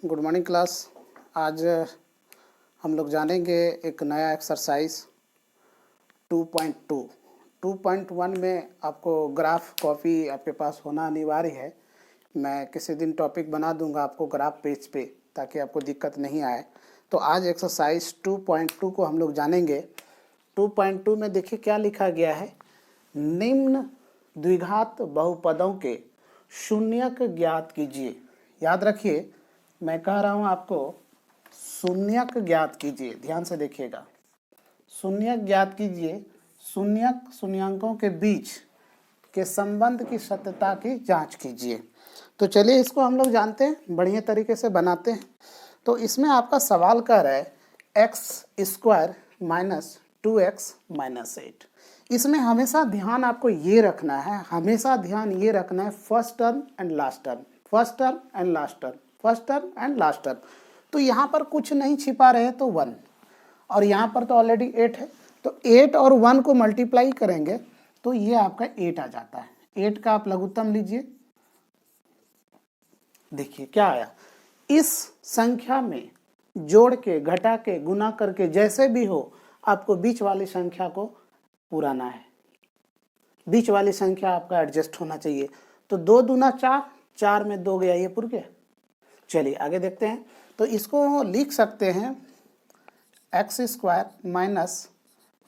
Good morning class. आज हम लोग जानेंगे एक नया एक्सरसाइज 2.2। 2.1 में आपको ग्राफ कॉपी आपके पास होना अनिवार्य है। मैं किसी दिन टॉपिक बना दूंगा आपको ग्राफ पेज पे, ताकि आपको दिक्कत नहीं आए। तो आज एक्सरसाइज 2.2 को हम लोग जानेंगे। 2.2 में देखिए क्या लिखा गया है। निम्न द्विघात बहुपदों के शून्यक ज्ञात कीजिए। याद रखिए, मैं कह रहा हूं आपको शून्यक ज्ञात कीजिए। ध्यान से देखिएगा, शून्यक ज्ञात कीजिए। शून्यक शून्यांकों के बीच के संबंध की सत्यता की जांच कीजिए। तो चलिए इसको हम लोग जानते हैं, बढ़िया तरीके से बनाते हैं। तो इसमें आपका सवाल कह रहा है x² माइनस 2x माइनस 8। इसमें हमेशा ध्यान आपको ये रखना है, हमेशा ध्यान ये रखना है first term and last term, first term and last term, first term and last term. तो यहाँ पर कुछ नहीं छिपा रहे तो 1, और यहाँ पर तो ऑलरेडी 8 है। तो 8 और 1 को मल्टीप्लाई करेंगे तो ये आपका 8 आ जाता है। 8 का आप लघुत्तम लीजिए, देखिए क्या आया। इस संख्या में जोड़ के, घटा के, गुना करके जैसे भी हो आपको बीच वाली संख्या को पुराना है। बीच वाली संख्या आपका एडजस्ट होना चाहिए। तो 2 दूना 4, 4 में 2 गया, ये पुर गया। चलिए आगे देखते हैं। तो इसको लिख सकते हैं x² minus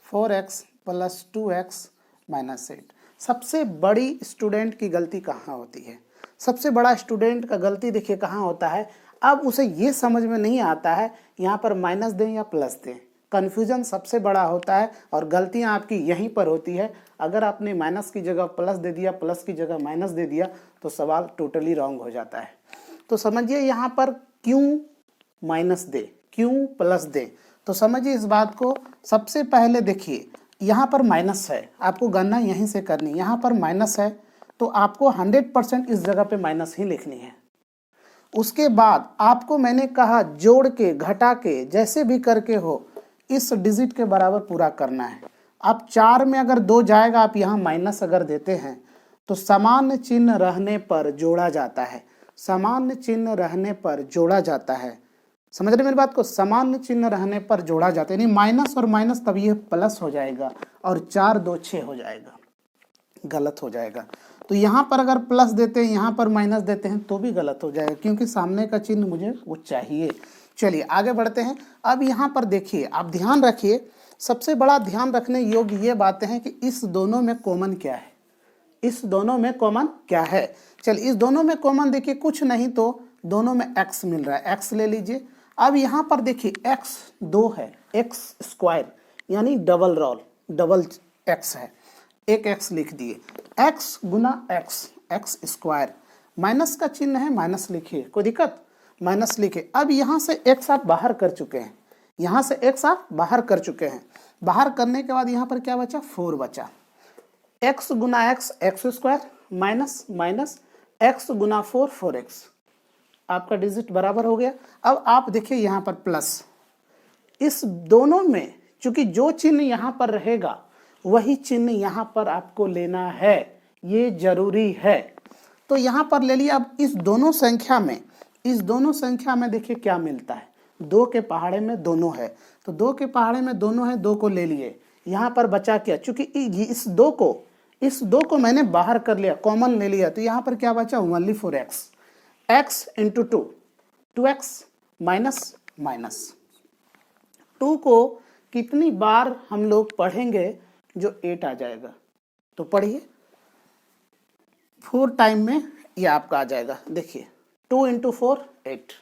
4x plus 2x minus 8। सबसे बड़ी स्टूडेंट की गलती कहाँ होती है? सबसे बड़ा स्टूडेंट का गलती देखिए कहाँ होता है। अब उसे ये समझ में नहीं आता है यहाँ पर माइनस दें या प्लस दें। कन्फ्यूजन सबसे बड़ा होता है और गलतियाँ आपकी यहीं पर होती है। अगर आपने माइनस की जगह प्लस दे दिया, प्लस की जगह माइनस दे दिया, तो सवाल टोटली रॉन्ग हो जाता है। तो समझिए यहाँ पर क्यों माइनस दे, क्यों प्लस दे, तो समझिए इस बात को। सबसे पहले देखिए यहाँ पर माइनस है, आपको गणना यहीं से करनी। यहाँ पर माइनस है तो आपको 100% इस जगह पे माइनस ही लिखनी है। उसके बाद आपको मैंने कहा जोड़ के, घटा के, जैसे भी करके हो इस डिजिट के बराबर पूरा करना है। अब 4 में अगर 2 जाएगा, आप यहाँ माइनस अगर देते हैं तो समान चिन्ह रहने पर जोड़ा जाता है। समान चिन्ह रहने पर जोड़ा जाता है। समझ रहे मेरी बात को? समान चिन्ह रहने पर जोड़ा जाता है, यानी माइनस और माइनस, तब ये प्लस हो जाएगा और 4 2 6 हो जाएगा, गलत हो जाएगा। तो यहाँ पर अगर प्लस देते हैं, यहाँ पर माइनस देते हैं तो भी गलत हो जाएगा, क्योंकि सामने का चिन्ह मुझे वो चाहिए। चलिए आगे बढ़ते हैं। अब यहाँ पर देखिए, आप ध्यान रखिए, सबसे बड़ा ध्यान रखने योग्य ये बातें हैं कि इस दोनों में कॉमन क्या है। इस दोनों में कॉमन क्या है? चलिए इस दोनों में कॉमन देखिए कुछ नहीं तो दोनों में x मिल रहा है, x ले लीजिए। अब यहाँ पर देखिए x 2 है, x² यानी डबल रोल, डबल x है, एक x लिख दिए। x गुना x, x², माइनस का चिन्ह है, माइनस लिखिए, कोई दिक्कत? माइनस लिखे। अब यहाँ से x आप बाहर कर चुके हैं, यहाँ से x आप बाहर कर चुके हैं। बाहर करने के बाद यहाँ पर क्या बचा? 4 बचा। x गुना x, x² minus minus x गुना 4, 4x। आपका डिजिट बराबर हो गया। अब आप देखिए यहाँ पर प्लस। इस दोनों में चूंकि जो चिन्ह यहाँ पर रहेगा वही चिन्ह यहाँ पर आपको लेना है, ये जरूरी है। तो यहाँ पर ले लिया। अब इस दोनों संख्या में, इस दोनों संख्या में देखिए क्या मिलता है। 2 के पहाड़े में दोनों है, तो 2 के पहाड़े में दोनों है, 2 को ले लिए। यहाँ पर बचा क्या? चूंकि इस दो को मैंने बाहर कर लिया, कॉमन ले लिया, तो यहाँ पर क्या बचा? Only 4x, x into 2, 2x minus minus. 2 को कितनी बार हम लोग पढ़ेंगे जो 8 आ जाएगा? तो पढ़िए, 4 टाइम में ये आपका आ जाएगा। देखिए 2 इंटू 4, 8।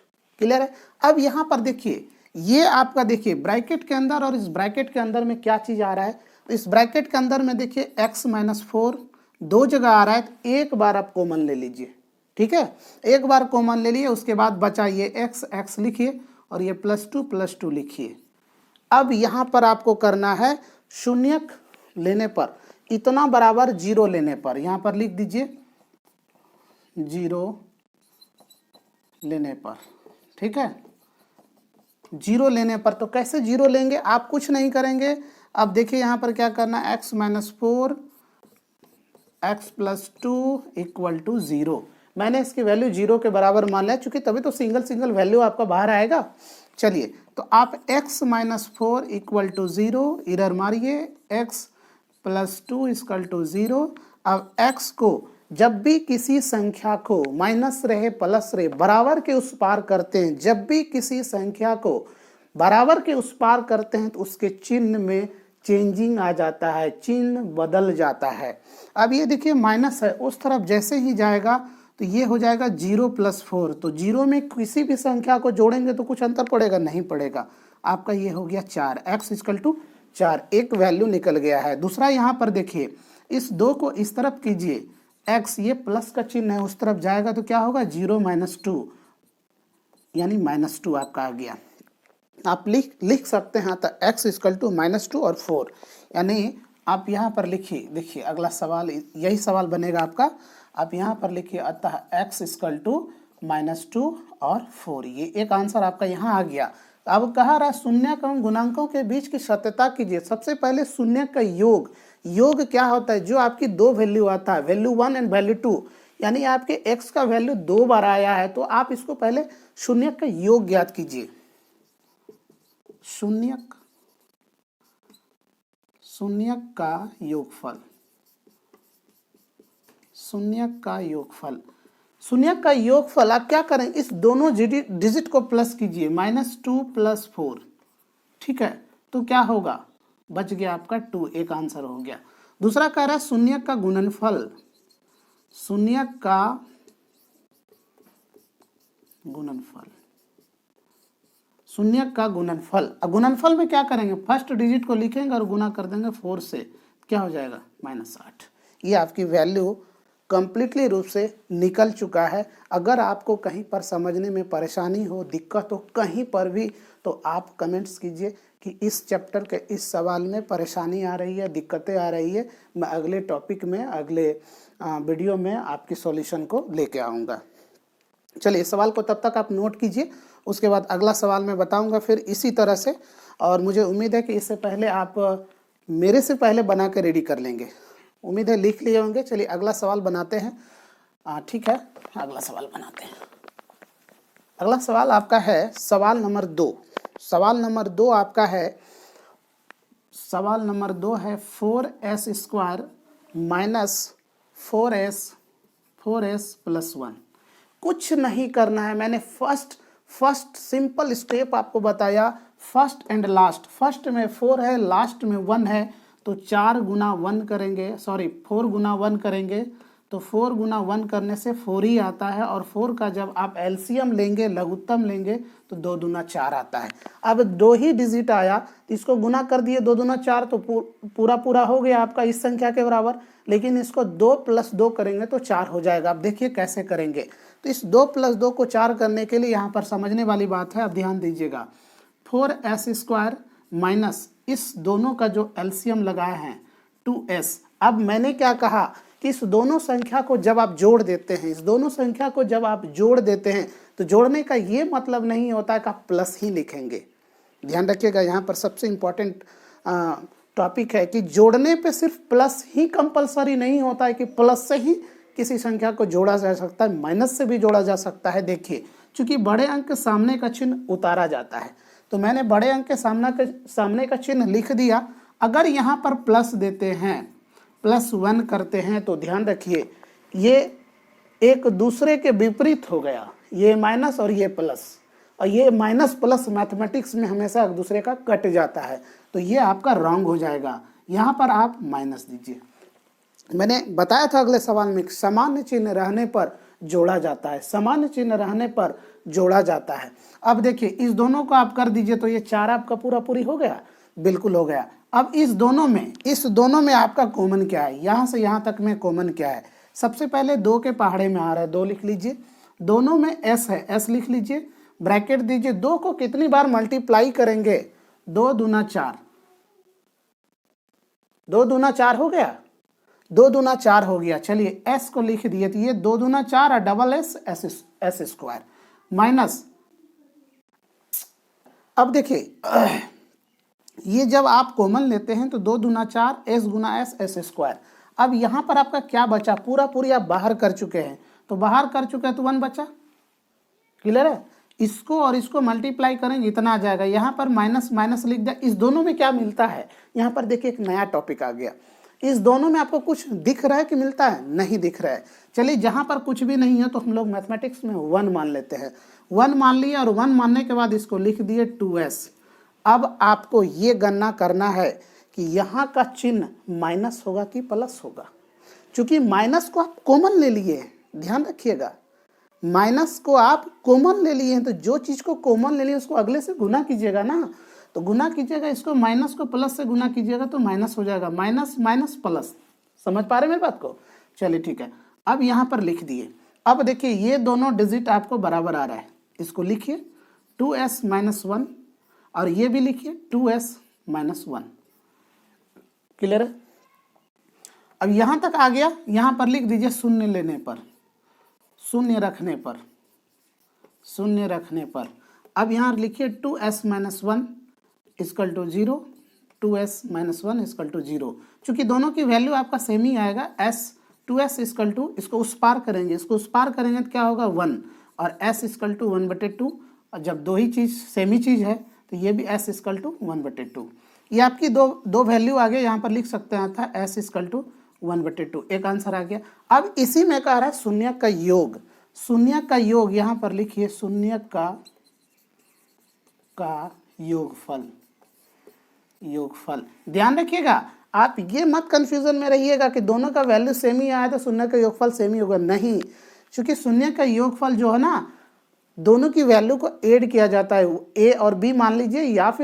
क्लियर है? अब यहाँ पर देखिए, ये आपका देखिए ब्रैकेट के अंदर और इस ब्रैकेट के अंदर में क्या चीज आ रहा है। तो इस ब्रैकेट के अंदर में देखिए x माइनस 4 2 जगह आ रहा है, तो एक बार आप कॉमन ले लीजिए। ठीक है, एक बार कॉमन ले लिए, उसके बाद बचा ये x, x लिखिए और ये प्लस टू लिखिए। अब यहाँ पर आपको करना है शून्यक लेने पर, इतना बराबर 0 लेने पर, यहाँ पर लिख दीजिए 0 लेने पर। ठीक है, 0 लेने पर। तो कैसे 0 लेंगे? आप कुछ नहीं करेंगे। अब देखिए यहाँ पर क्या करना है, x minus 4 x plus 2 equal to 0। मैंने इसकी वैल्यू 0 के बराबर मान लिया, चूंकि तभी तो सिंगल सिंगल वैल्यू आपका बाहर आएगा। चलिए, तो आप x माइनस 4 इक्वल टू 0 इधर मारिए, x प्लस 2 इक्वल टू 0। अब x को जब भी किसी संख्या को माइनस रहे प्लस रहे बराबर के उस पार करते हैं, जब भी किसी संख्या को बराबर के उस पार करते हैं तो उसके चिन्ह में चेंजिंग आ जाता है, चिन्ह बदल जाता है। अब ये देखिए माइनस है, उस तरफ जैसे ही जाएगा तो ये हो जाएगा 0 प्लस 4। तो 0 में किसी भी संख्या को जोड़ेंगे तो कुछ अंतर पड़ेगा? नहीं पड़ेगा। आपका ये हो गया 4, x इक्वल टू 4, एक वैल्यू निकल गया है। दूसरा यहाँ पर देखिए, इस 2 को इस तरफ कीजिए, x ये प्लस का चिन्ह है, उस तरफ जाएगा तो क्या होगा? 0 माइनस 2, यानी -2 आपका आ गया। आप लिख सकते हैं तो x इक्वल टू -2 और 4, यानी आप यहाँ पर लिखिए। देखिए अगला सवाल यही सवाल बनेगा आपका। आप यहाँ पर लिखिए, अतः x इक्वल टू -2 और 4, ये एक आंसर आपका यहाँ आ गया। अब कहा रहा शून्यक एवं गुणांकों के बीच की सत्यता कीजिए। सबसे पहले शून्यक का योग, योग क्या होता है? जो आपकी दो वैल्यू आता है, वैल्यू 1 एंड वैल्यू 2, यानी आपके x का वैल्यू 2 बार आया है, तो आप इसको पहले शून्यक का योग ज्ञात कीजिए। शून्यक का योगफल, शून्यक का योगफल, शून्यक का योगफल आप क्या करें? इस दोनों डिजिट को प्लस कीजिए, -2 प्लस 4, ठीक है? तो क्या होगा? बच गया आपका 2, एक आंसर हो गया। दूसरा कह रहा है शून्यक का गुणनफल, शून्यक का गुणनफल, शून्यक का गुणनफल। अब गुणनफल में क्या करेंगे? फर्स्ट डिजिट को लिखेंगे और गुना कर देंगे 4 से, क्या हो जाएगा? -8। ये आपकी वैल्यू कंप्लीटली रूप से निकल चुका है। अगर आपको कहीं पर समझने में परेशानी हो, दिक्कत हो कहीं पर भी, तो आप कमेंट्स कीजिए कि इस चैप्टर के इस सवाल में परेशानी आ रही है, दिक्कतें आ रही है। मैं अगले टॉपिक में, अगले वीडियो में आपकी सॉल्यूशन को लेके आऊँगा। चलिए, इस सवाल को तब तक आप नोट कीजिए, उसके बाद अगला सवाल मैं बताऊंगा फिर इसी तरह से। और मुझे उम्मीद है कि इससे पहले आप मेरे से पहले बना के रेडी कर लेंगे, उम्मीद है लिख लिए होंगे। चलिए अगला सवाल बनाते हैं। ठीक है, अगला सवाल बनाते हैं। अगला सवाल आपका है सवाल नंबर 2। सवाल नंबर 2 आपका है, सवाल नंबर 2 है 4s square minus 4s plus 1। कुछ नहीं करना है, मैंने फर्स्ट सिंपल स्टेप आपको बताया, फर्स्ट एंड लास्ट। फर्स्ट में 4 है, लास्ट में 1 है, तो 4 गुना 1 करेंगे, सॉरी 4 गुना 1 करेंगे तो 4 गुना 1 करने से 4 ही आता है। और 4 का जब आप एलसीएम लेंगे, लघुत्तम लेंगे, तो 2 दूना 4 आता है। अब 2 ही डिजिट आया तो इसको गुना कर दिए, 2 दूना 4, तो पूरा हो गया आपका इस संख्या के बराबर। लेकिन इसको 2 प्लस 2 करेंगे तो 4 हो जाएगा। अब देखिए कैसे करेंगे। तो इस 2 प्लस 2 को 4 करने के लिए यहाँ पर समझने वाली बात है, अब ध्यान दीजिएगा। 4s स्क्वायर माइनस इस दोनों का जो एलसीएम लगाए हैं 2s। अब मैंने क्या कहा कि इस दोनों संख्या को जब आप जोड़ देते हैं, इस दोनों संख्या को जब आप जोड़ देते हैं, तो जोड़ने का ये मतलब नहीं होता है कि आप प्लस ही लिखेंगे। ध्यान रखिएगा, यहाँ पर सबसे इम्पोर्टेंट टॉपिक है कि जोड़ने पे सिर्फ प्लस ही कंपलसरी नहीं होता है कि प्लस से ही किसी संख्या को जोड़ा जा सकता है, माइनस से भी जोड़ा जा सकता है। देखिए, चूंकि बड़े अंक के सामने का चिन्ह उतारा जाता है, तो मैंने बड़े अंक के सामने का चिन्ह लिख दिया। अगर यहाँ पर प्लस देते हैं, +1 करते हैं, तो ध्यान रखिए ये एक दूसरे के विपरीत हो गया, ये माइनस और ये प्लस, और ये माइनस प्लस मैथमेटिक्स में हमेशा एक दूसरे का कट जाता है, तो ये आपका रॉन्ग हो जाएगा। यहाँ पर आप माइनस दीजिए। मैंने बताया था अगले सवाल में, सामान्य चिन्ह रहने पर जोड़ा जाता है, सामान्य चिन्ह रहने पर जोड़ा जाता है। अब देखिए इस दोनों को आप कर दीजिए तो ये 4 आपका पूरी हो गया, बिल्कुल हो गया। अब इस दोनों में आपका कॉमन क्या है? यहाँ से यहाँ तक में कॉमन क्या है? सबसे पहले 2 के पहाड़े में आ रहा है, 2 लिख लीजिए। दोनों में s है, s लिख लीजिए, ब्रैकेट दीजिए। 2 को कितनी बार मल्टीप्लाई करेंगे? 2 दूना 4, 2 दूना 4 हो गया, 2 दूना 4 हो गया। चलिए s को लिख दिए, तो ये 2 दूना 4 और डबल s स्क्वायर माइनस। अब देखिए ये जब आप कॉमन लेते हैं तो 2 दूना 4 s गुना s स्क्वायर। अब यहाँ पर आपका क्या बचा? पूरी आप बाहर कर चुके हैं, तो बाहर कर चुके हैं तो 1 बचा। क्लियर है? इसको और इसको मल्टीप्लाई करेंगे इतना आ जाएगा। यहाँ पर माइनस माइनस लिख दिया। इस दोनों में क्या मिलता है? यहाँ पर देखिए एक नया टॉपिक आ गया। इस दोनों में आपको कुछ दिख रहा है कि मिलता है? नहीं दिख रहा है। चलिए जहाँ पर कुछ भी नहीं है तो हम लोग मैथमेटिक्स में 1 मान लेते हैं। 1 मान लिया और 1 मानने के बाद इसको लिख दिए 2s। अब आपको ये गणना करना है कि यहाँ का चिन्ह माइनस होगा कि प्लस होगा। चूंकि माइनस को आप कॉमन ले लिए हैं, ध्यान रखिएगा, माइनस को आप कॉमन ले लिए हैं, तो जो चीज़ को कॉमन ले लिए उसको अगले से गुना कीजिएगा ना। तो गुना कीजिएगा, इसको माइनस को प्लस से गुना कीजिएगा तो माइनस हो जाएगा। Minus minus plus. समझ पा रहे मेरी बात को? चलिए ठीक है, अब यहाँ पर लिख दिए। अब देखिए ये दोनों डिजिट आपको बराबर आ रहा है, इसको लिखिए 2s माइनस 1 और ये भी लिखिए 2s माइनस 1। क्लियर है? अब यहाँ तक आ गया। यहाँ पर लिख दीजिए शून्य लेने पर, शून्य रखने पर, शून्य रखने पर। अब यहाँ लिखिए 2s minus 1 equal to 0, 2s minus 1 equal to 0। चूंकि दोनों की वैल्यू आपका सेम ही आएगा, s 2s इक्वल टू, इसको उस पार करेंगे, इसको उस पार करेंगे तो क्या होगा 1 और s इक्वल टू 1/2। और जब दो ही चीज़ सेम ही चीज़ है तो ये भी s इक्वल टू 1/2। ये आपकी दो वैल्यू आ गए। यहाँ पर लिख सकते हैं था s इक्वल टू 1/2। एक आंसर आ गया। अब इसी में कह रहा है शून्य का योग। शून्य का योग यहाँ पर लिखिए शून्य का योगफल। योगफल ध्यान रखिएगा, आप ये मत कंफ्यूजन में रहिएगा कि दोनों का वैल्यू सेम ही आया तो शून्य का योगफल सेम ही होगा। नहीं, क्योंकि शून्य का योगफल जो है ना, दोनों की वैल्यू को ऐड किया जाता है। a और b मान लीजिए या फिर